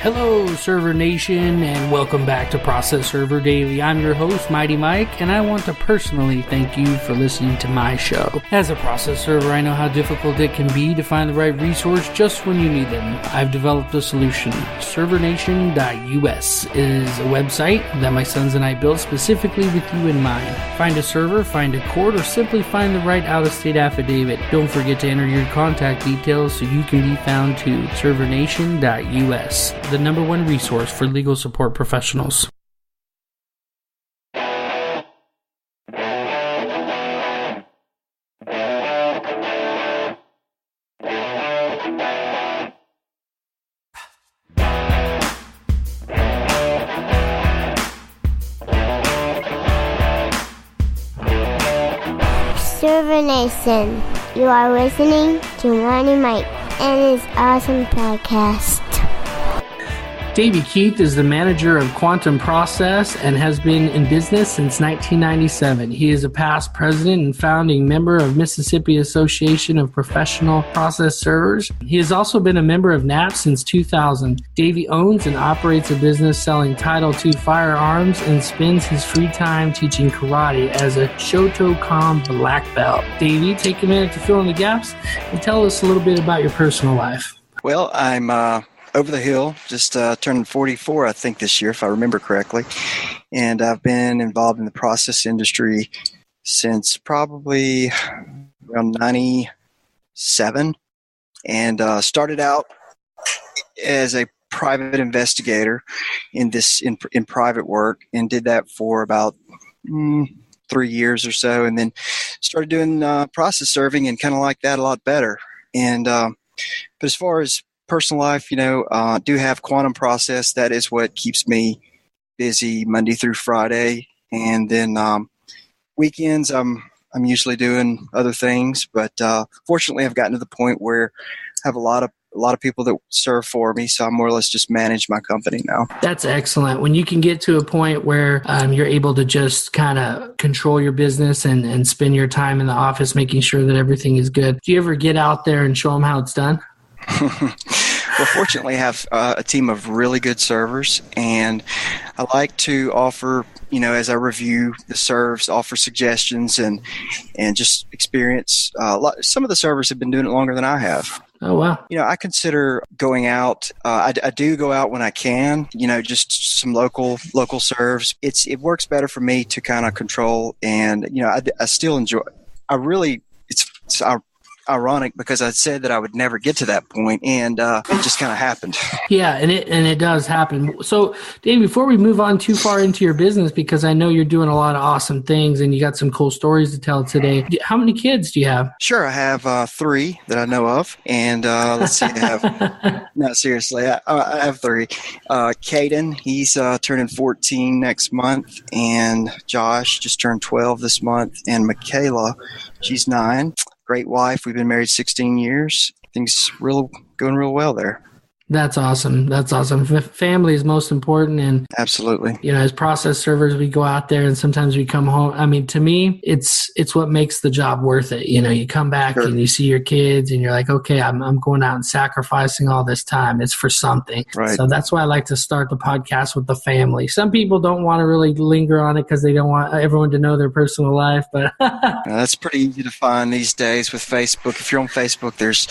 Hello, Server Nation, and welcome back to Process Server Daily. I'm your host, Mighty Mike, and I want to personally thank you for listening to my show. As a process server, I know how difficult it can be to find the right resource just when you need them. I've developed a solution. ServerNation.us is a website that my sons and I built specifically with you in mind. Find a server, find a court, or simply find the right out-of-state affidavit. Don't forget to enter your contact details so you can be found too. ServerNation.us, the number one resource for legal support professionals. Server Nation, you are listening to Mighty Mike and his awesome podcast. Davy Keith is the manager of Quantum Process and has been in business since 1997. He is a past president and founding member of Mississippi Association of Professional Process Servers. He has also been a member of NAP since 2000. Davy owns and operates a business selling Title II Firearms and spends his free time teaching karate as a Shotokan Black Belt. Davy, take a minute to fill in the gaps and tell us a little bit about your personal life. Well, I'm over the hill, just turned 44, I think, this year, if I remember correctly. And I've been involved in the process industry since probably around 97, and started out as a private investigator in private work, and did that for about 3 years or so, and then started doing process serving and kind of like that a lot better. And but as far as personal life, do have Quantum Process. That is what keeps me busy Monday through Friday, and then weekends I'm usually doing other things. But fortunately, I've gotten to the point where I have a lot of people that serve for me, so I more or less just manage my company now. That's excellent. When you can get to a point where you're able to just kind of control your business and spend your time in the office making sure that everything is good. Do you ever get out there and show them how it's done? Well, fortunately, I have a team of really good servers, and I like to offer, as I review the serves, offer suggestions and just experience. Some of the servers have been doing it longer than I have. Oh, wow. I consider going out. I do go out when I can, just some local serves. It works better for me to kind of control, and, I still enjoy. It's ironic because I said that I would never get to that point, and it just kind of happened. Yeah, and it does happen. So, Dave, before we move on too far into your business, because I know you're doing a lot of awesome things and you got some cool stories to tell today. How many kids do you have? Sure, I have 3 that I know of, and let's see, I have no, seriously, I have 3. Caden, he's turning 14 next month, and Josh just turned 12 this month, and Michaela, she's 9. Great wife. We've been married 16 years. Things going real well there. That's awesome. That's awesome. Family is most important. And absolutely, as process servers, we go out there and sometimes we come home. I mean, to me, it's what makes the job worth it. You come back Sure. and you see your kids and you're like, okay, I'm going out and sacrificing all this time. It's for something. Right. So that's why I like to start the podcast with the family. Some people don't want to really linger on it because they don't want everyone to know their personal life, but that's pretty easy to find these days with Facebook. If you're on Facebook, there's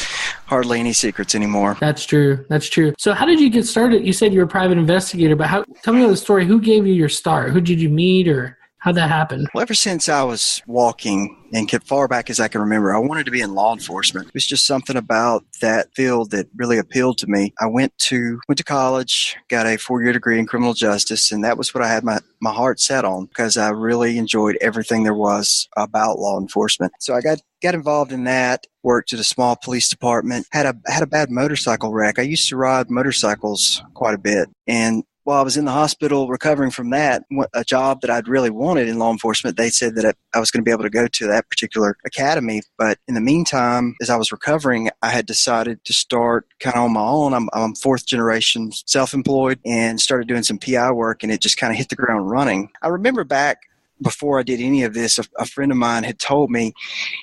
hardly any secrets anymore. That's true. That's true. So how did you get started? You said you were a private investigator, but tell me the story. Who gave you your start? Who did you meet, or how'd that happen? Well, ever since I was walking and kept far back as I can remember, I wanted to be in law enforcement. It was just something about that field that really appealed to me. I went to college, got a 4-year degree in criminal justice, and that was what I had my heart set on because I really enjoyed everything there was about law enforcement. So I got involved in that, worked at a small police department, had a bad motorcycle wreck. I used to ride motorcycles quite a bit, and while I was in the hospital recovering from that, a job that I'd really wanted in law enforcement, they said that I was going to be able to go to that particular academy. But in the meantime, as I was recovering, I had decided to start kind of on my own. I'm 4th generation self-employed and started doing some PI work, and it just kind of hit the ground running. I remember back before I did any of this, a friend of mine had told me,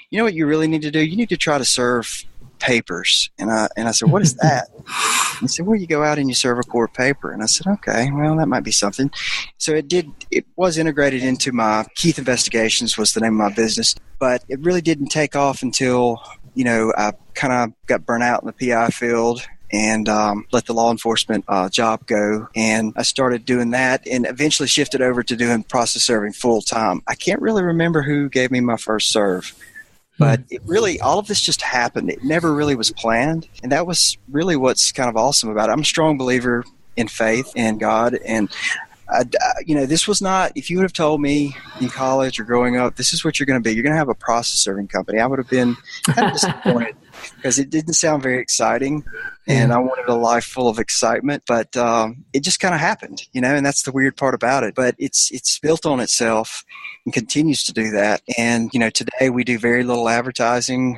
you know what you really need to do? You need to try to serve papers. And I said, what is that? He said, well, you go out and you serve a court paper. And I said, okay, well, that might be something. So it was integrated into my Keith Investigations was the name of my business, but it really didn't take off until, I kind of got burnt out in the PI field and let the law enforcement job go. And I started doing that and eventually shifted over to doing process serving full time. I can't really remember who gave me my first serve, but it really, all of this just happened. It never really was planned. And that was really what's kind of awesome about it. I'm a strong believer in faith and God. And this was not, if you would have told me in college or growing up, this is what you're going to be. You're going to have a process serving company. I would have been kind of disappointed because it didn't sound very exciting. And I wanted a life full of excitement, but it just kind of happened, and that's the weird part about it. But it's built on itself and continues to do that. And, today we do very little advertising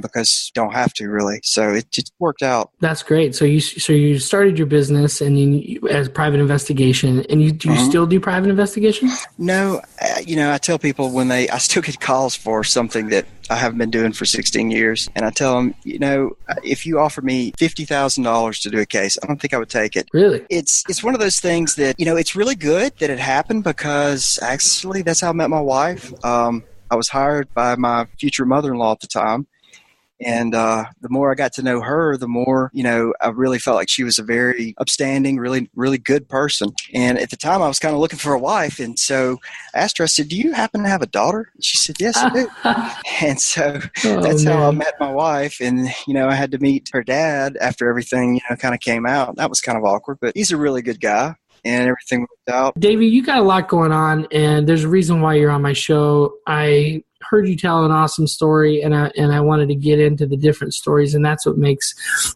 because you don't have to really. So it just worked out. That's great. So you started your business and as Private Investigation, and do you still do Private Investigation? No, I tell people I still get calls for something that I haven't been doing for 16 years. And I tell them, if you offer me $50,000 to do a case, I don't think I would take it. Really? It's one of those things that, it's really good that it happened because actually that's how I met my wife. I was hired by my future mother-in-law at the time. And the more I got to know her, the more, I really felt like she was a very upstanding, really, really good person. And at the time, I was kind of looking for a wife. And so I asked her, I said, do you happen to have a daughter? And she said, yes, I do. And so that's how I met my wife. And, I had to meet her dad after everything, kind of came out. That was kind of awkward, but he's a really good guy. And everything worked out. Davy, you got a lot going on, and there's a reason why you're on my show. I heard you tell an awesome story, and I wanted to get into the different stories, and that's what makes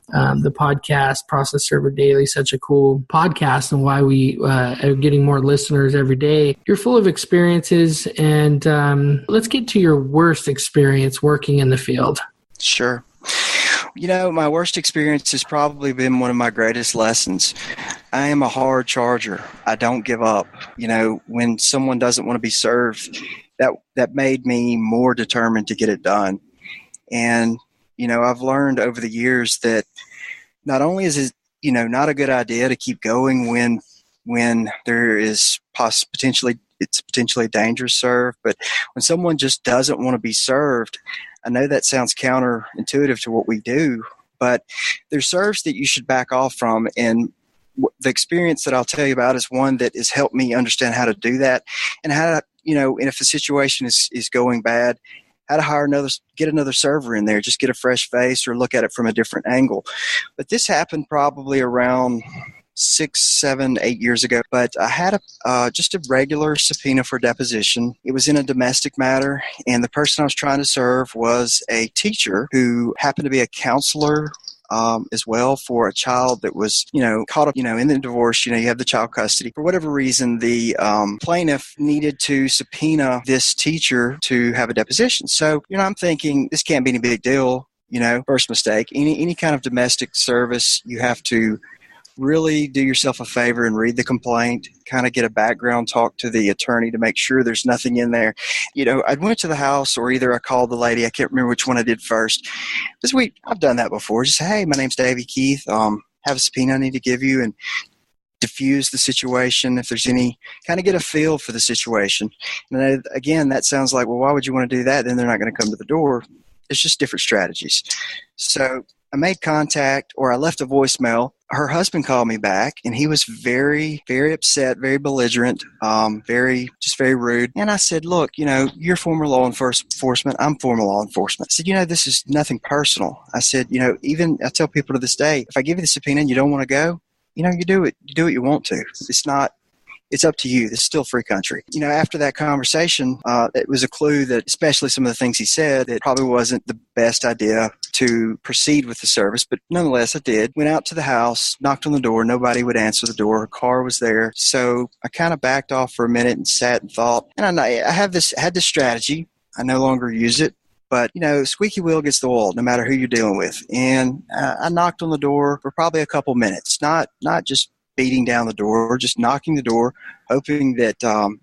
the podcast Process Server Daily such a cool podcast, and why we are getting more listeners every day. You're full of experiences, and let's get to your worst experience working in the field. Sure. My worst experience has probably been one of my greatest lessons. I am a hard charger. I don't give up. When someone doesn't want to be served, that made me more determined to get it done. And, I've learned over the years that not only is it, not a good idea to keep going when there is potentially a dangerous serve, but when someone just doesn't want to be served, I know that sounds counterintuitive to what we do, but there's serves that you should back off from. And the experience that I'll tell you about is one that has helped me understand how to do that and how to, and if the situation is going bad, how to get another server in there, just get a fresh face or look at it from a different angle. But this happened probably around 6, 7, 8 years ago. But I had just a regular subpoena for deposition. It was in a domestic matter, and the person I was trying to serve was a teacher who happened to be a counselor as well for a child that was, caught up, in the divorce. You have the child custody. For whatever reason, the plaintiff needed to subpoena this teacher to have a deposition. So, I'm thinking this can't be any big deal. First mistake. Any kind of domestic service, you have to really do yourself a favor and read the complaint, kind of get a background talk to the attorney to make sure there's nothing in there. I went to the house, or either I called the lady. I can't remember which one I did first. I've done that before. Just say, hey, my name's Davy Keith. Have a subpoena I need to give you, and diffuse the situation. If there's any, kind of get a feel for the situation. And again, that sounds like, well, why would you want to do that? Then they're not going to come to the door. It's just different strategies. So I made contact, or I left a voicemail. Her husband called me back, and he was very, very upset, very belligerent, very rude. And I said, look, you're former law enforcement. I'm former law enforcement. I said, this is nothing personal. I said, even I tell people to this day, if I give you the subpoena and you don't want to go, you do it. You do what you want to. It's up to you. This is still free country. After that conversation, it was a clue that, especially some of the things he said, it probably wasn't the best idea to proceed with the service. But nonetheless, I did. Went out to the house, knocked on the door. Nobody would answer the door. Her car was there. So I kind of backed off for a minute and sat and thought. And I had this strategy. I no longer use it. But, squeaky wheel gets the oil, no matter who you're dealing with. And I knocked on the door for probably a couple minutes, not just beating down the door, just knocking the door, hoping that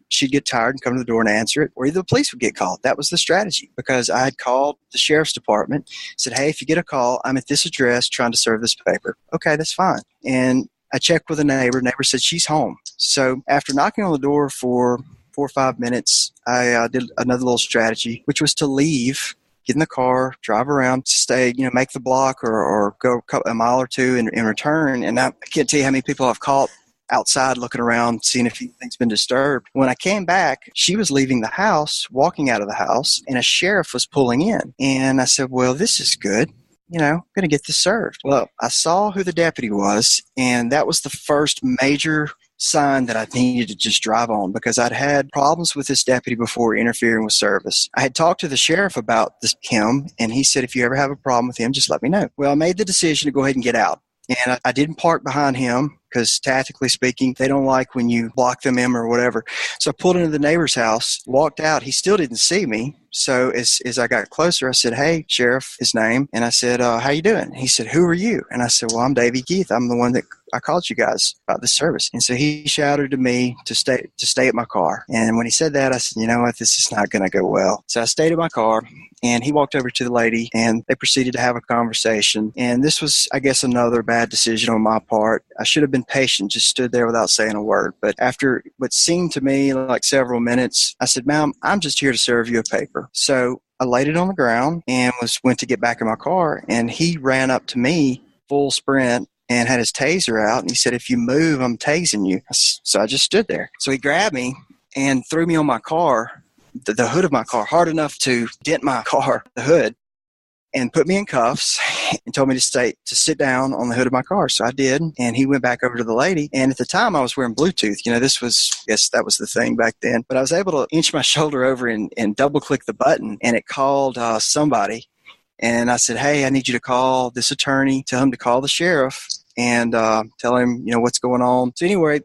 she'd get tired and come to the door and answer it, or either the police would get called. That was the strategy, because I had called the sheriff's department, said, hey, if you get a call, I'm at this address trying to serve this paper. Okay, that's fine. And I checked with a neighbor. Neighbor said she's home. So after knocking on the door for 4 or 5 minutes, I did another little strategy, which was to leave, get in the car, drive around, stay, make the block or go a mile or two and return. And I can't tell you how many people I've caught outside looking around, seeing if anything's been disturbed. When I came back, she was leaving the house, walking out of the house, and a sheriff was pulling in. And I said, well, this is good. I'm going to get this served. Well, I saw who the deputy was, and that was the first major sign that I needed to just drive on, because I'd had problems with this deputy before interfering with service. I had talked to the sheriff about him, and he said, if you ever have a problem with him, just let me know. Well, I made the decision to go ahead and get out. And I didn't park behind him, because tactically speaking, they don't like when you block them in or whatever. So I pulled into the neighbor's house, walked out. He still didn't see me. So as I got closer, I said, hey, Sheriff, his name. And I said, how you doing? He said, who are you? And I said, well, I'm Davy Keith. I'm the one that I called you guys about this service. And so he shouted to me to stay at my car. And when he said that, I said, you know what, this is not going to go well. So I stayed at my car, and he walked over to the lady, and they proceeded to have a conversation. And this was, I guess, another bad decision on my part. I should have been patient, just stood there without saying a word. But after what seemed to me like several minutes, I said, ma'am, I'm just here to serve you a paper. So I laid it on the ground and went to get back in my car, and he ran up to me full sprint and had his taser out, and he said, if you move, I'm tasing you. So I just stood there. So he grabbed me and threw me on my car, the hood of my car, hard enough to dent my car, the hood, and put me in cuffs and told me to sit down on the hood of my car. So I did, and he went back over to the lady. And at the time, I was wearing Bluetooth. This was, I guess that was the thing back then. But I was able to inch my shoulder over and double-click the button, and it called somebody. And I said, hey, I need you to call this attorney, tell him to call the sheriff, and tell him, what's going on. So anyway,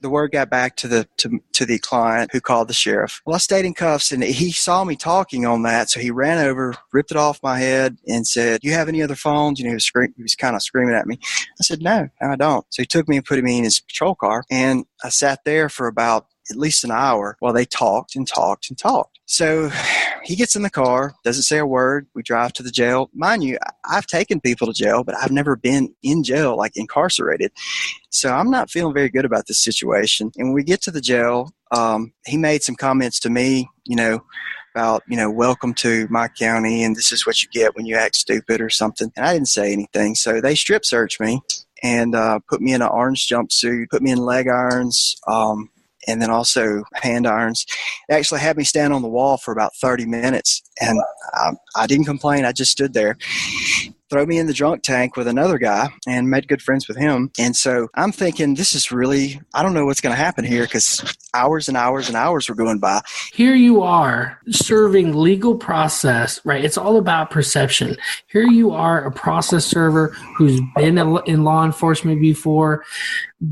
the word got back to the client, who called the sheriff. Well, I stayed in cuffs, and he saw me talking on that, so he ran over, ripped it off my head, and said, "Do you have any other phones?" He was kind of screaming at me. I said, no, I don't. So he took me and put me in his patrol car, and I sat there for about at least an hour while they talked and talked and talked. So he gets in the car, doesn't say a word. We drive to the jail. Mind you, I've taken people to jail, but I've never been in jail, like incarcerated. So I'm not feeling very good about this situation. And when we get to the jail, he made some comments to me, about, welcome to my county, and this is what you get when you act stupid or something. And I didn't say anything. So they strip searched me and put me in an orange jumpsuit, put me in leg irons, and then also hand irons. They actually had me stand on the wall for about 30 minutes, and I didn't complain. I just stood there. Throw me in the drunk tank with another guy and made good friends with him. And so I'm thinking, this is really, I don't know what's going to happen here, because hours and hours and hours were going by. Here you are serving legal process, right? It's all about perception. Here you are, a process server who's been in law enforcement before,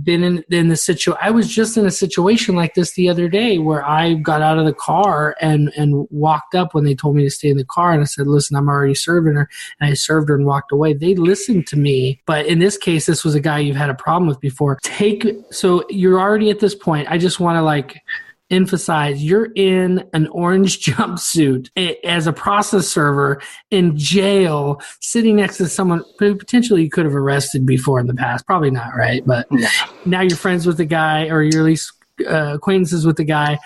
been in the situation. I was just in a situation like this the other day where I got out of the car and walked up when they told me to stay in the car. And I said, listen, I'm already serving her. And I served her and walked away. They listened to me. But in this case, this was a guy you've had a problem with before. So you're already at this point. I just want to emphasize, you're in an orange jumpsuit as a process server in jail, sitting next to someone who potentially you could have arrested before in the past. Probably not, right? But now you're friends with the guy, or you're at least acquaintances with the guy.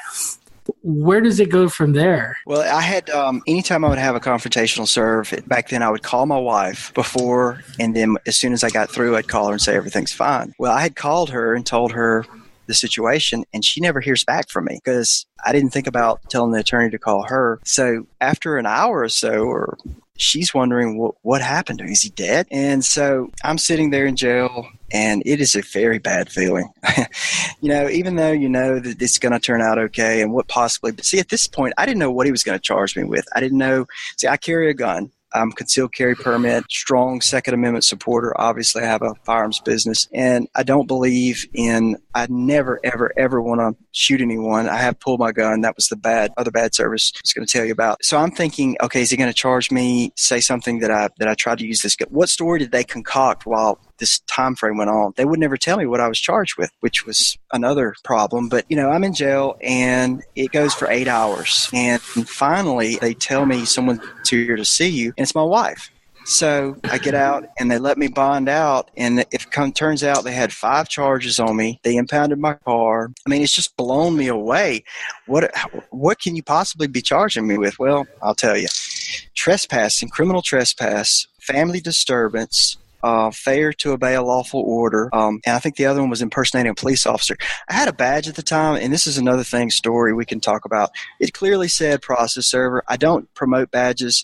Where does it go from there? Well, I had, anytime I would have a confrontational serve, back then I would call my wife before, and then as soon as I got through, I'd call her and say everything's fine. Well, I had called her and told her the situation, and she never hears back from me because I didn't think about telling the attorney to call her. So after an hour or so, she's wondering what happened to him. Is he dead? And so I'm sitting there in jail, and it is a very bad feeling. Even though you know that it's going to turn out okay and what possibly, but see, at this point, I didn't know what he was going to charge me with. I didn't know. See, I carry a gun. I'm concealed carry permit, strong Second Amendment supporter. Obviously, I have a firearms business, and I don't believe I never, ever, ever want to shoot anyone. I have pulled my gun. That was the other bad service I was going to tell you about. So I'm thinking, okay, is he going to charge me, say something that I tried to use this gun? What story did they concoct while this time frame went on, they would never tell me what I was charged with, which was another problem. But, I'm in jail, and it goes for 8 hours. And finally, they tell me someone's here to see you, and it's my wife. So I get out, and they let me bond out, and turns out they had 5 charges on me. They impounded my car. I mean, it's just blown me away. What can you possibly be charging me with? Well, I'll tell you. Trespassing, criminal trespass, family disturbance, failure to obey a lawful order, and I think the other one was impersonating a police officer. I had a badge at the time, and this is another story we can talk about. It clearly said process server. I don't promote badges.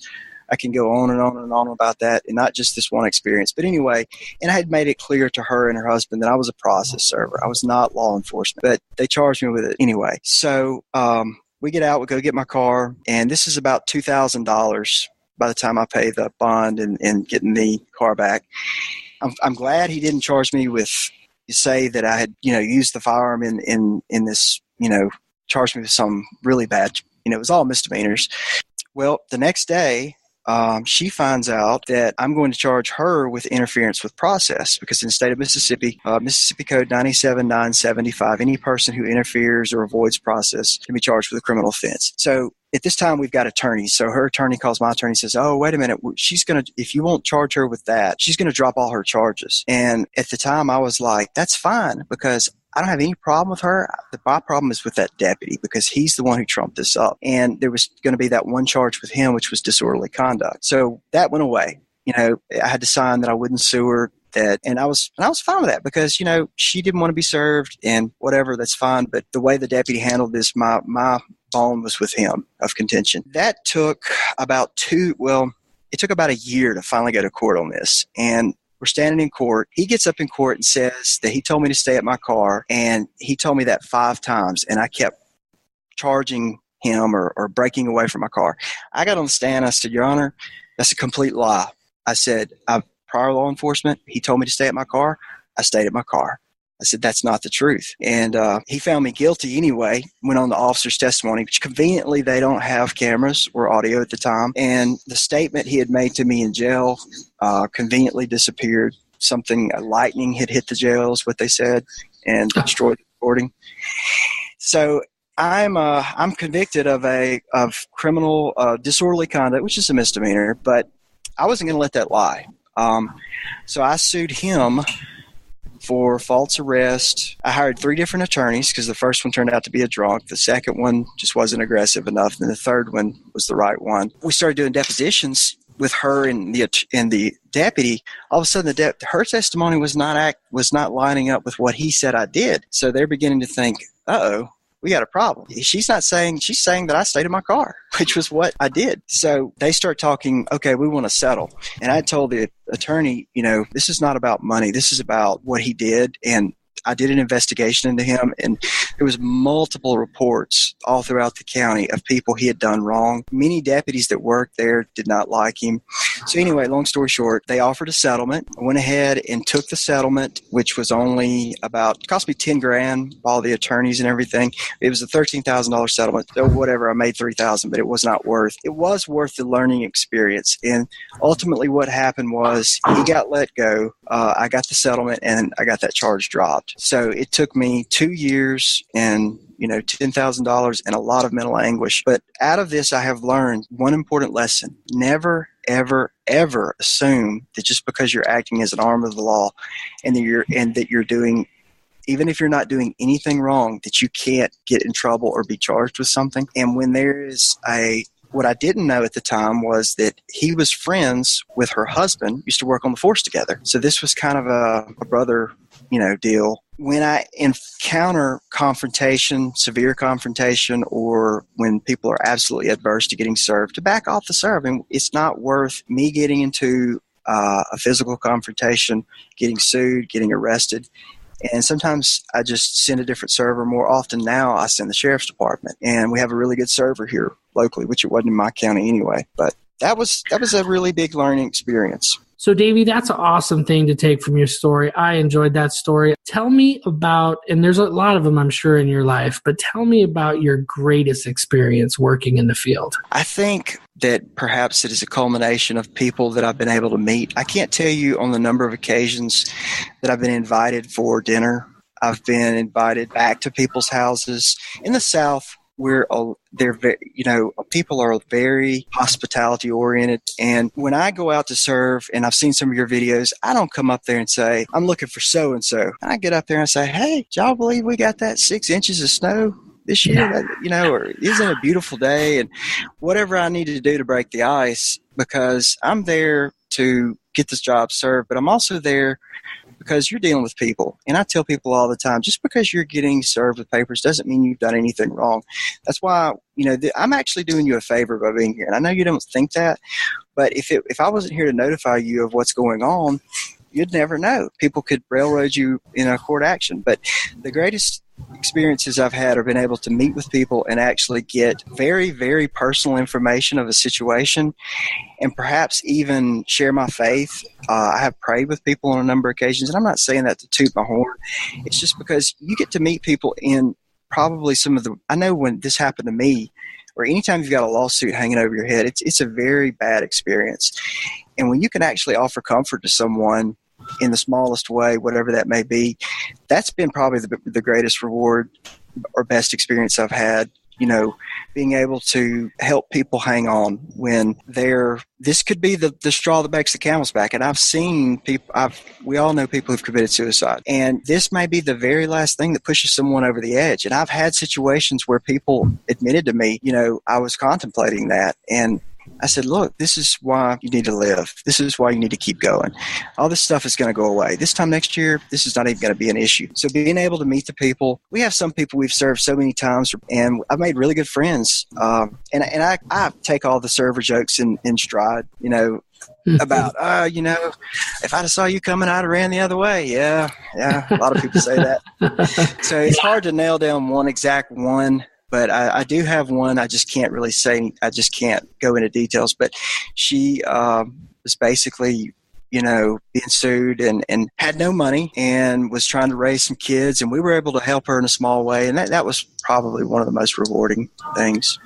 I can go on and on and on about that, and not just this one experience. But anyway, and I had made it clear to her and her husband that I was a process server. I was not law enforcement, but they charged me with it anyway. So we get out, we go get my car, and this is about $2,000 by the time I pay the bond and getting the car back. I'm glad he didn't charge me with, say that I had, used the firearm in this, charged me with some really bad, it was all misdemeanors. Well, the next day, she finds out that I'm going to charge her with interference with process, because in the state of Mississippi, Mississippi Code 97-975, any person who interferes or avoids process can be charged with a criminal offense. So at this time, we've got attorneys. So her attorney calls my attorney and says, oh, wait a minute, if you won't charge her with that, she's going to drop all her charges. And at the time, I was like, that's fine, because I don't have any problem with her. My problem is with that deputy, because he's the one who trumped this up. And there was going to be that one charge with him, which was disorderly conduct. So that went away. I had to sign that I wouldn't sue her. And I was fine with that, because, she didn't want to be served and whatever, that's fine. But the way the deputy handled this, my bone was with him of contention. That took about it took about a year to finally go to court on this. And we're standing in court. He gets up in court and says that he told me to stay at my car, and he told me that 5 times, and I kept charging him or breaking away from my car. I got on the stand. I said, Your Honor, that's a complete lie. I said, I'm prior law enforcement. He told me to stay at my car. I stayed at my car. I said, that's not the truth. And he found me guilty anyway, went on the officer's testimony, which conveniently they don't have cameras or audio at the time. And the statement he had made to me in jail conveniently disappeared. Lightning had hit the jail is what they said, and destroyed the recording. So I'm convicted of criminal disorderly conduct, which is a misdemeanor, but I wasn't going to let that lie. So I sued him for false arrest. I hired 3 different attorneys, because the first one turned out to be a drunk. The second one just wasn't aggressive enough, and the third one was the right one. We started doing depositions with her and the deputy. All of a sudden, her testimony was not lining up with what he said I did. So they're beginning to think, uh-oh, we got a problem. She's saying that I stayed in my car, which was what I did. So they start talking, okay, we want to settle. And I told the attorney, this is not about money. This is about what he did. And I did an investigation into him, and there was multiple reports all throughout the county of people he had done wrong. Many deputies that worked there did not like him. So anyway, long story short, they offered a settlement. I went ahead and took the settlement, which was only it cost me $10,000, all the attorneys and everything. It was a $13,000 settlement. So whatever, I made $3,000, but it was worth the learning experience. And ultimately what happened was he got let go. I got the settlement, and I got that charge dropped. So it took me 2 years and $10,000 and a lot of mental anguish. But out of this, I have learned one important lesson: never, ever, ever assume that just because you're acting as an arm of the law, and that you're doing, even if you're not doing anything wrong, that you can't get in trouble or be charged with something. And when there is what I didn't know at the time was that he was friends with her husband, used to work on the force together. So this was kind of a brother, deal. When I encounter confrontation, severe confrontation, or when people are absolutely adverse to getting served, to back off the serve. And it's not worth me getting into a physical confrontation, getting sued, getting arrested. And sometimes I just send a different server. More often now, I send the sheriff's department. And we have a really good server here locally, which it wasn't in my county anyway. But that was a really big learning experience. So, Davy, that's an awesome thing to take from your story. I enjoyed that story. Tell me about, and there's a lot of them, I'm sure, in your life, but tell me about your greatest experience working in the field. I think that perhaps it is a culmination of people that I've been able to meet. I can't tell you on the number of occasions that I've been invited for dinner. I've been invited back to people's houses. In the South, people are very hospitality oriented. And when I go out to serve, and I've seen some of your videos, I don't come up there and say, I'm looking for so-and-so. I get up there and I say, hey, did y'all believe we got that 6 inches of snow this year? Yeah. Or isn't it a beautiful day? And whatever I need to do to break the ice, because I'm there to get this job served, but I'm also there because you're dealing with people. And I tell people all the time, just because you're getting served with papers doesn't mean you've done anything wrong. That's why, I'm actually doing you a favor by being here. And I know you don't think that, but if I wasn't here to notify you of what's going on, you'd never know. People could railroad you in a court action. But the greatest experiences I've had are been able to meet with people and actually get very, very personal information of a situation, and perhaps even share my faith. I have prayed with people on a number of occasions, and I'm not saying that to toot my horn. It's just because you get to meet people in probably I know when this happened to me, or anytime you've got a lawsuit hanging over your head, it's a very bad experience. And when you can actually offer comfort to someone in the smallest way, whatever that may be, that's been probably the greatest reward or best experience I've had. Being able to help people hang on when this could be the straw that breaks the camel's back. And I've seen people, we all know people who've committed suicide, and this may be the very last thing that pushes someone over the edge. And I've had situations where people admitted to me, I was contemplating that. And I said, look, this is why you need to live. This is why you need to keep going. All this stuff is going to go away. This time next year, this is not even going to be an issue. So being able to meet the people, we have some people we've served so many times, and I've made really good friends. And I take all the server jokes in stride, about, if I'd have saw you coming, I'd have ran the other way. Yeah. A lot of people say that. So it's hard to nail down one exact one. But I do have one. I just can't really say. I just can't go into details. But she was basically, being sued and had no money and was trying to raise some kids. And we were able to help her in a small way. And that was probably one of the most rewarding things.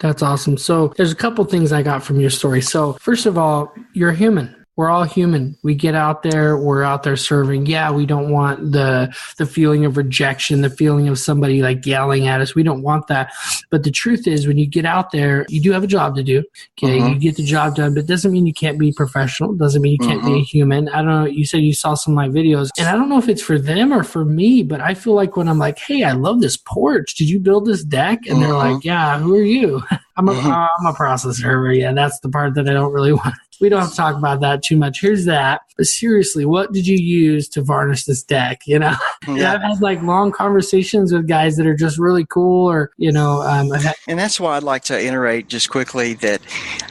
That's awesome. So there's a couple things I got from your story. So first of all, you're human. We're all human. We get out there, we're out there serving. Yeah, we don't want the feeling of rejection, the feeling of somebody like yelling at us. We don't want that. But the truth is, when you get out there, you do have a job to do. Okay, You get the job done, but it doesn't mean you can't be professional. It doesn't mean you can't be a human. I don't know. You said you saw some of my videos, and I don't know if it's for them or for me, but I feel like when I'm like, hey, I love this porch. Did you build this deck? And they're like, yeah, who are you? I'm a process server. Yeah, that's the part that I don't really want. We don't have to talk about that too much. Here's that. But seriously, what did you use to varnish this deck? Yeah. I've had long conversations with guys that are just really cool, or, and that's why I'd like to iterate just quickly that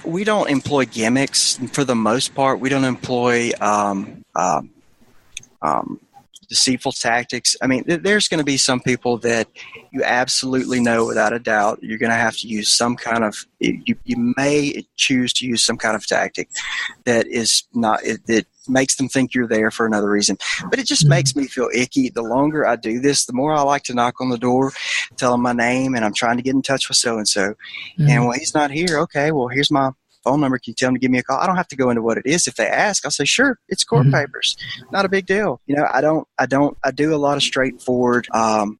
we don't employ gimmicks for the most part. We don't employ deceitful tactics. I mean, there's going to be some people that you absolutely know without a doubt you're going to have to use some kind of, you may choose to use some kind of tactic that is not, that makes them think you're there for another reason. But it just makes me feel icky. The longer I do this, the more I like to knock on the door, tell them my name, and I'm trying to get in touch with so-and-so. And when he's not here, okay, well, here's my phone number. Can you tell them to give me a call? I don't have to go into what it is. If they ask, I'll say, sure, it's court papers. Not a big deal. I do a lot of straightforward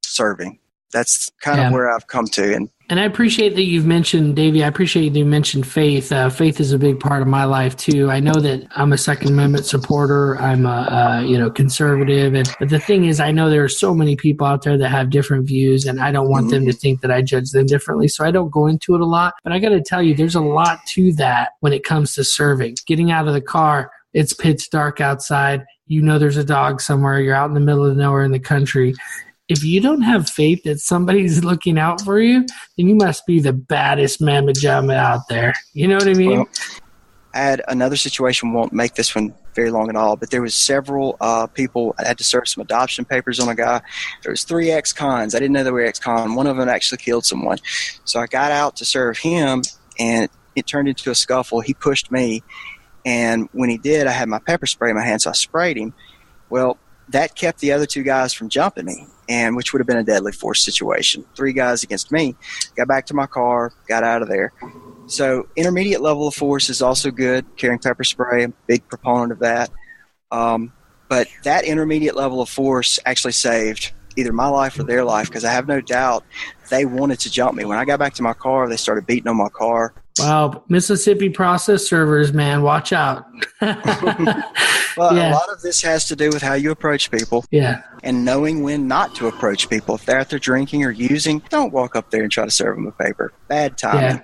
serving. That's kind of where I've come to. And I appreciate that you've mentioned, Davy, I appreciate that you mentioned faith. Faith is a big part of my life too. I know that I'm a Second Amendment supporter. I'm a conservative. But the thing is, I know there are so many people out there that have different views, and I don't want them to think that I judge them differently. So I don't go into it a lot. But I got to tell you, there's a lot to that when it comes to serving. Getting out of the car, it's pitch dark outside. There's a dog somewhere. You're out in the middle of nowhere in the country. If you don't have faith that somebody's looking out for you, then you must be the baddest mamma jamma out there. You know what I mean? Well, I had another situation, won't make this one very long at all, but there was several people. I had to serve some adoption papers on a guy. There was 3 ex-cons. I didn't know they were ex-con. One of them actually killed someone. So I got out to serve him, and it turned into a scuffle. He pushed me, And when he did, I had my pepper spray in my hand, so I sprayed him. Well, that kept the other 2 guys from jumping me, and which would have been a deadly force situation. 3 guys against me. Got back to my car, got out of there. So intermediate level of force is also good. Carrying pepper spray, I'm a big proponent of that. But that intermediate level of force actually saved either my life or their life, because I have no doubt they wanted to jump me. When I got back to my car, they started beating on my car. Wow, Mississippi process servers, man, watch out. Well, yeah. A lot of this has to do with how you approach people. Yeah. And knowing when not to approach people. If they're out there drinking or using, don't walk up there and try to serve them a paper. Bad timing.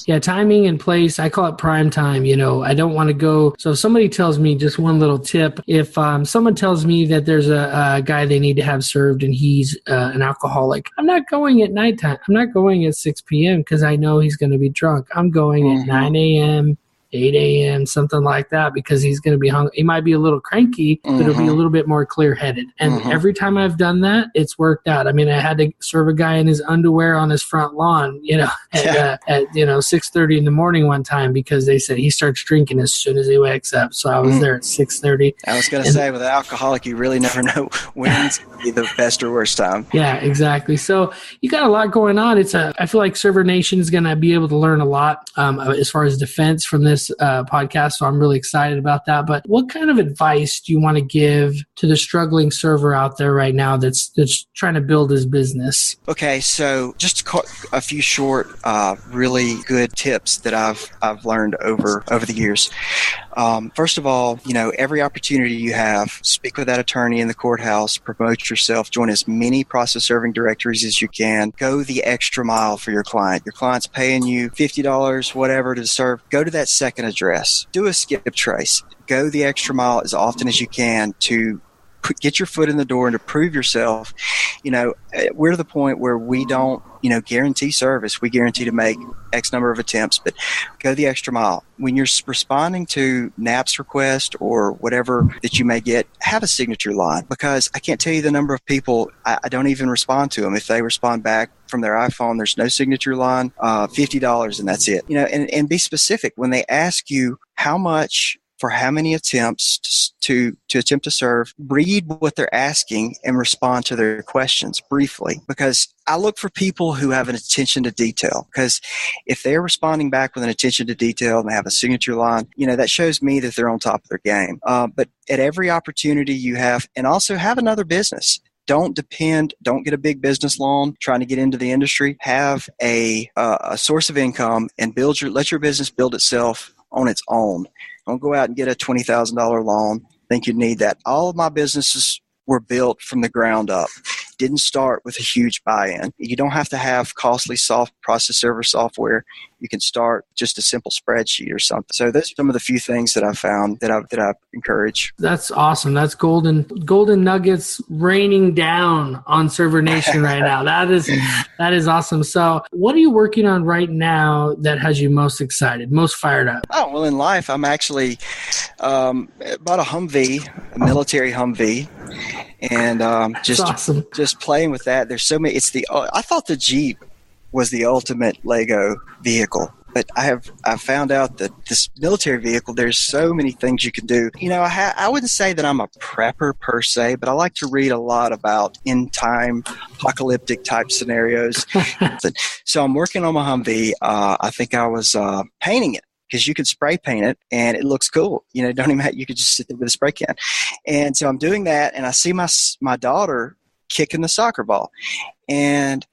Yeah, timing and place. I call it prime time. I don't want to go. So if somebody tells me, just one little tip, if someone tells me that there's a guy they need to have served and he's an alcoholic, I'm not going at nighttime. I'm not going at 6 p.m. because I know he's going to be drunk. I'm going at 9 a.m., 8 a.m., something like that, because he's going to be hungry. He might be a little cranky, but it'll be a little bit more clear-headed. And every time I've done that, it's worked out. I mean, I had to serve a guy in his underwear on his front lawn, at 6:30 in the morning one time, because they said he starts drinking as soon as he wakes up. So I was there at 6:30. I was going to say, with an alcoholic, you really never know when's going to be the best or worst time. Yeah, exactly. So you got a lot going on. I feel like Server Nation is going to be able to learn a lot as far as defense from this podcast, so I'm really excited about that. But what kind of advice do you want to give to the struggling server out there right now that's trying to build his business? Okay, so just a few short, really good tips that I've learned over the years. First of all, every opportunity you have, speak with that attorney in the courthouse, promote yourself, join as many process serving directories as you can. Go the extra mile for your client. Your client's paying you $50, whatever, to serve. Go to that second address. Do a skip trace. Go the extra mile as often as you can to get your foot in the door and to prove yourself. We're to the point where we don't, guarantee service. We guarantee to make X number of attempts, but go the extra mile. When you're responding to NAP's request or whatever that you may get, have a signature line, because I can't tell you the number of people I don't even respond to them. If they respond back from their iPhone, there's no signature line, $50 and that's it. And be specific. When they ask you how much for how many attempts to attempt to serve, read what they're asking and respond to their questions briefly, because I look for people who have an attention to detail, because if they're responding back with an attention to detail and they have a signature line, that shows me that they're on top of their game. But at every opportunity you have, and also have another business. Don't get a big business loan trying to get into the industry. Have a source of income and let your business build itself on its own. Don't go out and get a $20,000 loan. Think you need that. All of my businesses were built from the ground up. Didn't start with a huge buy-in. You don't have to have costly process server software. You can start just a simple spreadsheet or something. So those are some of the few things that I found that I encourage. That's awesome. That's golden nuggets raining down on Server Nation right now. That is awesome. So what are you working on right now that has you most excited, most fired up? Oh, well, in life, I'm actually bought a Humvee, a military Humvee. And just playing with that. There's so many. I thought the Jeep was the ultimate Lego vehicle, but I found out that this military vehicle, there's so many things you can do. I wouldn't say that I'm a prepper per se, but I like to read a lot about end time apocalyptic type scenarios. So I'm working on my Humvee. I think I was painting it, because you can spray paint it and it looks cool. Don't even you could just sit there with a spray can. And so I'm doing that, and I see my daughter kicking the soccer ball. And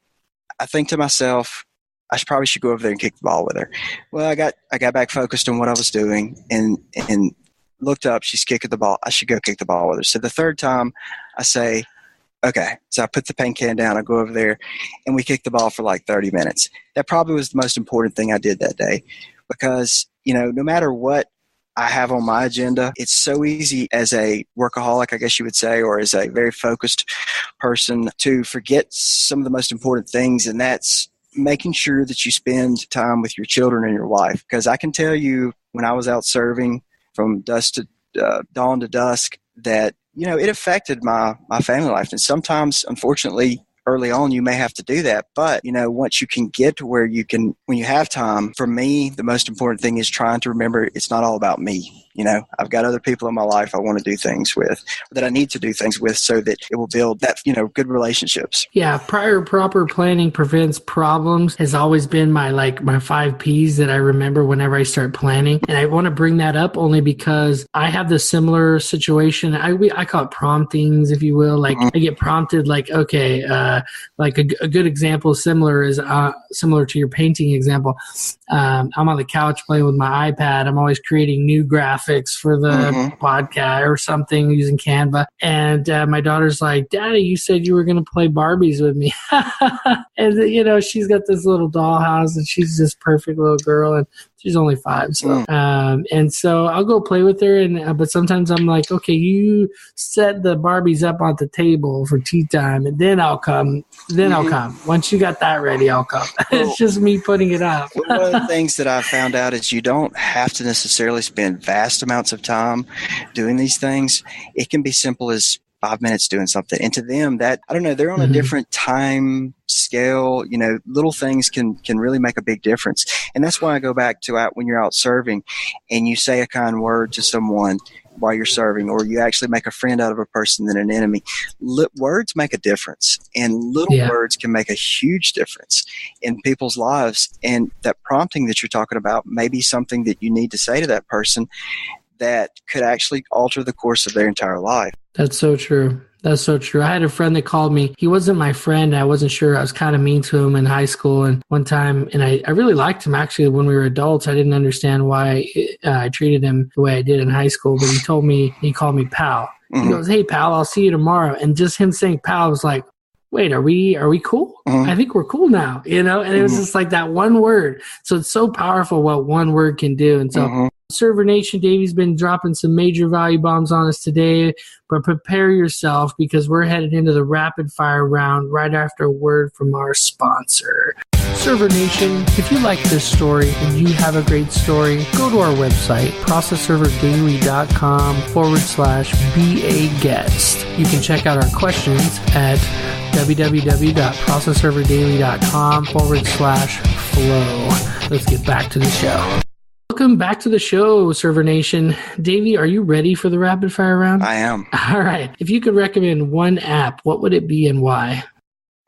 I think to myself, I probably should go over there and kick the ball with her. Well, I got back focused on what I was doing and looked up. She's kicking the ball. I should go kick the ball with her. So the third time I say, okay. So I put the paint can down. I go over there and we kick the ball for like 30 minutes. That probably was the most important thing I did that day, because no matter what I have on my agenda, it's so easy as a workaholic, I guess you would say, or as a very focused person, to forget some of the most important things, and that's making sure that you spend time with your children and your wife. Because I can tell you, when I was out serving from dawn to dusk, that it affected my family life. And sometimes, unfortunately, early on, you may have to do that. But, once you can get to where you can, when you have time, for me, the most important thing is trying to remember it's not all about me. I've got other people in my life I want to do things with, that I need to do things with, so that it will build that, good relationships. Yeah. Proper planning prevents problems has always been my 5 P's that I remember whenever I start planning. And I want to bring that up only because I have this similar situation. I call it promptings, if you will. I get prompted a good example similar to your painting example. I'm on the couch playing with my iPad. I'm always creating new graphics for the podcast or something using Canva. And my daughter's like, Daddy, you said you were going to play Barbies with me. And, she's got this little dollhouse and she's this perfect little girl. And she's only 5. So, and so I'll go play with her. But sometimes I'm like, okay, you set the Barbies up on the table for tea time and then I'll come. I'll come. Once you got that ready, I'll come. It's just me putting it up. One of the things that I found out is you don't have to necessarily spend vast amounts of time doing these things. It can be simple as 5 minutes doing something. And to them, that, I don't know, they're on a different time scale. Little things can really make a big difference. And that's why I go back to when you're out serving and you say a kind word to someone while you're serving, or you actually make a friend out of a person than an enemy. Words make a difference, and little words can make a huge difference in people's lives. And that prompting that you're talking about may be something that you need to say to that person that could actually alter the course of their entire life. That's so true. That's so true. I had a friend that called me. He wasn't my friend. I wasn't sure. I was kind of mean to him in high school. And one time, and I really liked him actually when we were adults. I didn't understand why I treated him the way I did in high school. But he called me pal. He goes, "Hey, pal, I'll see you tomorrow." And just him saying pal was like, wait, are we cool? I think we're cool now, and it was just like that one word. So it's so powerful what one word can do. And so Server Nation, Davy's been dropping some major value bombs on us today, but prepare yourself because we're headed into the rapid fire round right after a word from our sponsor. Server Nation, if you like this story and you have a great story, go to our website, processserverdaily.com/be a guest. You can check out our questions at www.processserverdaily.com/flow. Let's get back to the show. Welcome back to the show, Server Nation. Davy, are you ready for the rapid fire round? I am. All right. If you could recommend one app, what would it be and why?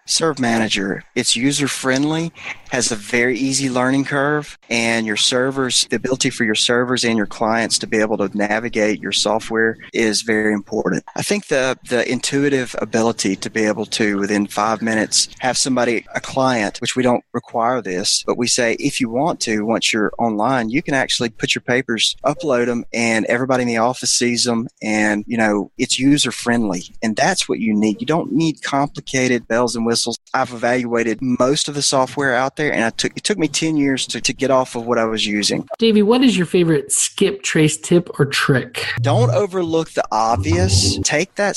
Serve Manager. It's user-friendly, has a very easy learning curve, and your servers, the ability for your servers and your clients to be able to navigate your software is very important. I think the intuitive ability to be able to, within 5 minutes, have somebody, a client, which we don't require this, but we say if you want to, once you're online, you can actually put your papers, upload them, and everybody in the office sees them, and, it's user-friendly, and that's what you need. You don't need complicated bells and whistles. I've evaluated most of the software out there, and it took me 10 years to get off of what I was using. Davy, what is your favorite skip trace tip or trick? Don't overlook the obvious. Take that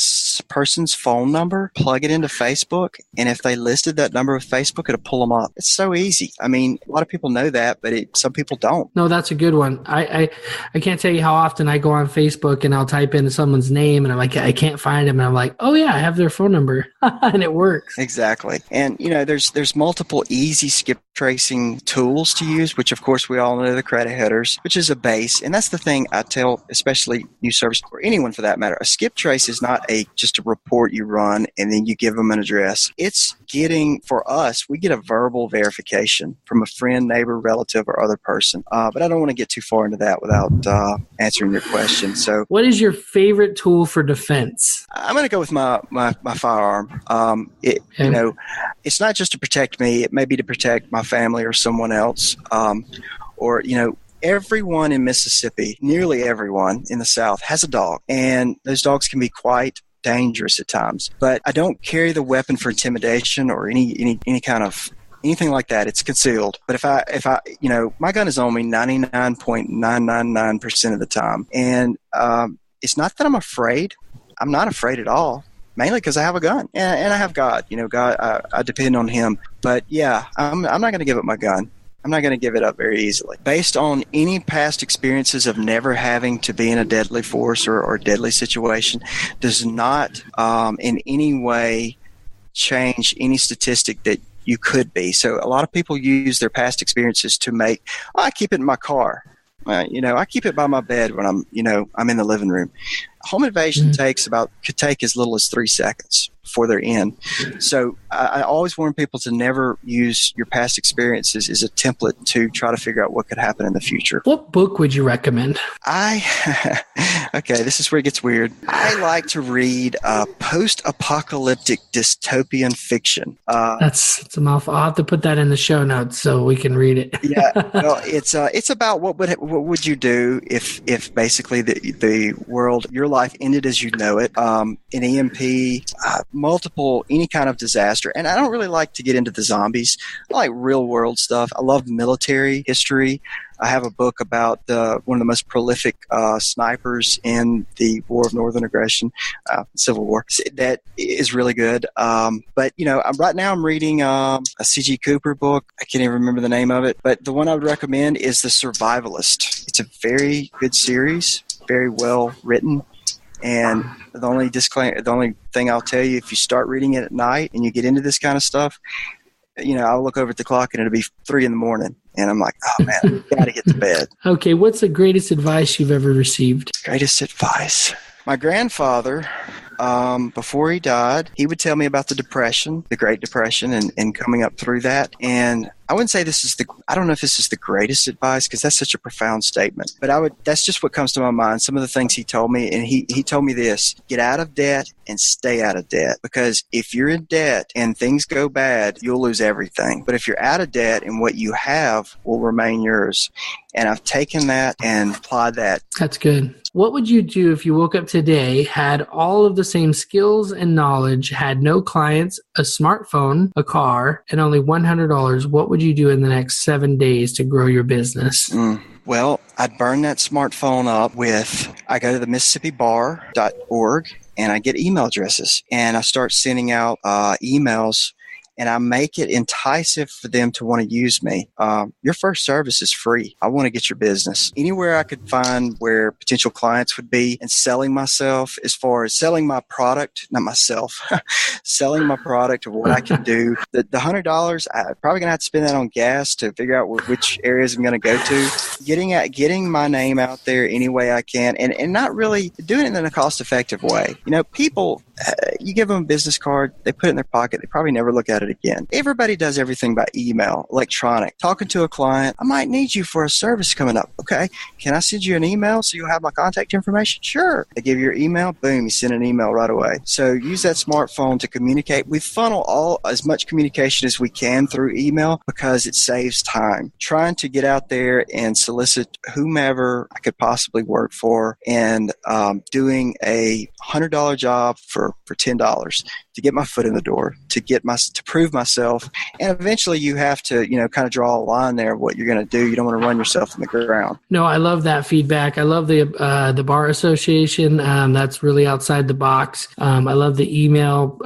person's phone number, plug it into Facebook, and if they listed that number with Facebook, it'll pull them up. It's so easy. I mean, a lot of people know that, but some people don't. No, that's a good one. I can't tell you how often I go on Facebook and I'll type in someone's name, and I'm like, I can't find them, and I'm like, oh yeah, I have their phone number, and it works. Exactly. And, there's multiple easy skip tracing tools to use, which, of course, we all know the credit headers, which is a base. And that's the thing I tell, especially new service or anyone for that matter. A skip trace is not just a report you run and then you give them an address. It's for us, we get a verbal verification from a friend, neighbor, relative, or other person. But I don't want to get too far into that without answering your question. So, what is your favorite tool for defense? I'm going to go with my firearm. It's not just to protect me. It may be to protect my family or someone else. Everyone in Mississippi, nearly everyone in the South, has a dog, and those dogs can be quite dangerous at times. But I don't carry the weapon for intimidation or any kind of anything like that. It's concealed. But if I my gun is on me 99.999% of the time, and it's not that I'm afraid. I'm not afraid at all. Mainly because I have a gun and I have God. God, I depend on Him. But yeah, I'm not going to give up my gun. I'm not going to give it up very easily. Based on any past experiences of never having to be in a deadly force or deadly situation, does not in any way change any statistic that you could be. So a lot of people use their past experiences to make, I keep it in my car. I keep it by my bed when I'm in the living room. Home invasion could take as little as 3 seconds before they're in. So I always warn people to never use your past experiences as a template to try to figure out what could happen in the future. What book would you recommend? Okay, this is where it gets weird. I like to read post-apocalyptic dystopian fiction. That's a mouthful. I'll have to put that in the show notes so we can read it. Yeah, well, it's about what would you do if basically the world, your life ended as you know it, an EMP, any kind of disaster. And I don't really like to get into the zombies. I like real world stuff. I love military history. I have a book about one of the most prolific snipers in the War of Northern Aggression, Civil War. That is really good. But right now I'm reading a C.G. Cooper book. I can't even remember the name of it. But the one I would recommend is The Survivalist. It's a very good series, very well written. And the only thing I'll tell you, if you start reading it at night and you get into this kind of stuff, I'll look over at the clock and it'll be 3 a.m. and I'm like, oh man, I gotta get to bed. Okay, what's the greatest advice you've ever received? Greatest advice. My grandfather, before he died, he would tell me about the Great Depression, and coming up through that. And I wouldn't say I don't know if this is the greatest advice because that's such a profound statement, but that's just what comes to my mind. Some of the things he told me, and he told me this: get out of debt and stay out of debt, because if you're in debt and things go bad, you'll lose everything. But if you're out of debt and what you have will remain yours. And I've taken that and applied that. That's good. What would you do if you woke up today, had all of the same skills and knowledge, had no clients, a smartphone, a car, and only $100? What would you do in the next 7 days to grow your business? Well, I'd burn that smartphone up I go to the MississippiBar.org and I get email addresses and I start sending out emails. And I make it enticing for them to want to use me. Your first service is free. I want to get your business. Anywhere I could find where potential clients would be, and selling myself, as far as selling my product, not myself, selling my product of what I can do. The $100, I'm probably going to have to spend that on gas to figure out which areas I'm going to go to. Getting my name out there any way I can, and not really doing it in a cost-effective way. People, you give them a business card, they put it in their pocket, they probably never look at it again. Everybody does everything by email, electronic. Talking to a client, I might need you for a service coming up. Okay, can I send you an email so you'll have my contact information? Sure. They give you your email, boom, you send an email right away. So use that smartphone to communicate. We funnel as much communication as we can through email because it saves time. Trying to get out there and solicit whomever I could possibly work for, and doing a $100 job for $10 to get my foot in the door, to prove myself. And eventually you have to, kind of draw a line there of what you're going to do. You don't want to run yourself in the ground. No, I love that feedback. I love the Bar Association. That's really outside the box. I love the email.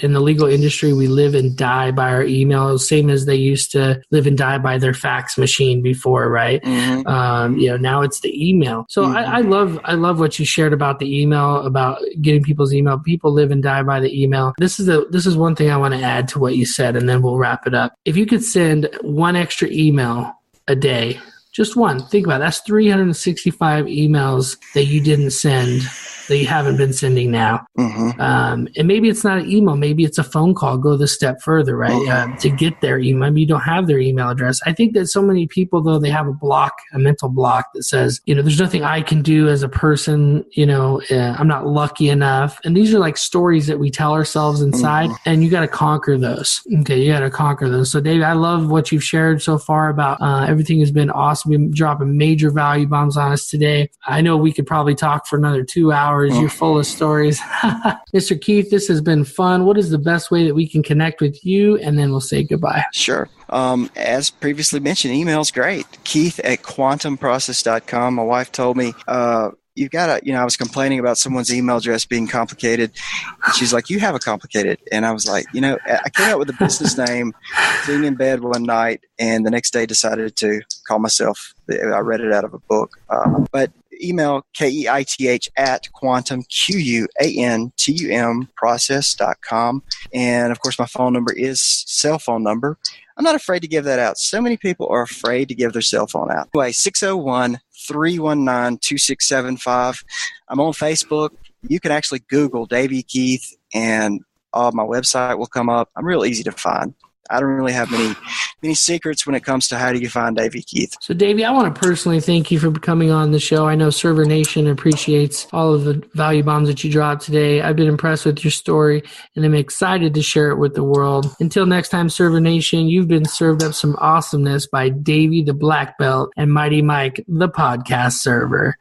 In the legal industry, we live and die by our email, same as they used to live and die by their fax machine before, right? Mm-hmm. Now it's the email. So mm-hmm. I love what you shared about the email, about getting people's email. People live and die by the email. This is one thing I want to add to what you said, and then we'll wrap it up. If you could send one extra email a day, just one, think about it. That's 365 emails that you didn't send, that you haven't been sending now. Mm-hmm. And maybe it's not an email. Maybe it's a phone call. Go the step further, right? Mm-hmm. To get their email. Maybe you don't have their email address. I think that so many people, though, they have a mental block that says, there's nothing I can do as a person. I'm not lucky enough. And these are like stories that we tell ourselves inside, mm-hmm. and you got to conquer those. Okay, you got to conquer those. So, Dave, I love what you've shared so far about everything has been awesome. You're dropping major value bombs on us today. I know we could probably talk for another 2 hours. You're full of stories. Mr. Keith, this has been fun. What is the best way that we can connect with you? And then we'll say goodbye. Sure. As previously mentioned, email's great. Keith@quantumprocess.com. My wife told me, you've got to, I was complaining about someone's email address being complicated. And she's like, you have a complicated. And I was like, I came up with a business name, sitting in bed one night, and the next day decided to call myself. I read it out of a book. But email KEITH at quantum, QUANTUM process.com. And of course, my phone number is cell phone number. I'm not afraid to give that out. So many people are afraid to give their cell phone out. Anyway, 601-319-2675. I'm on Facebook. You can actually Google Davy Keith and my website will come up. I'm real easy to find. I don't really have many secrets when it comes to how do you find Davy Keith. So, Davy, I want to personally thank you for coming on the show. I know Server Nation appreciates all of the value bombs that you dropped today. I've been impressed with your story, and I'm excited to share it with the world. Until next time, Server Nation, you've been served up some awesomeness by Davy the Black Belt and Mighty Mike, the podcast server.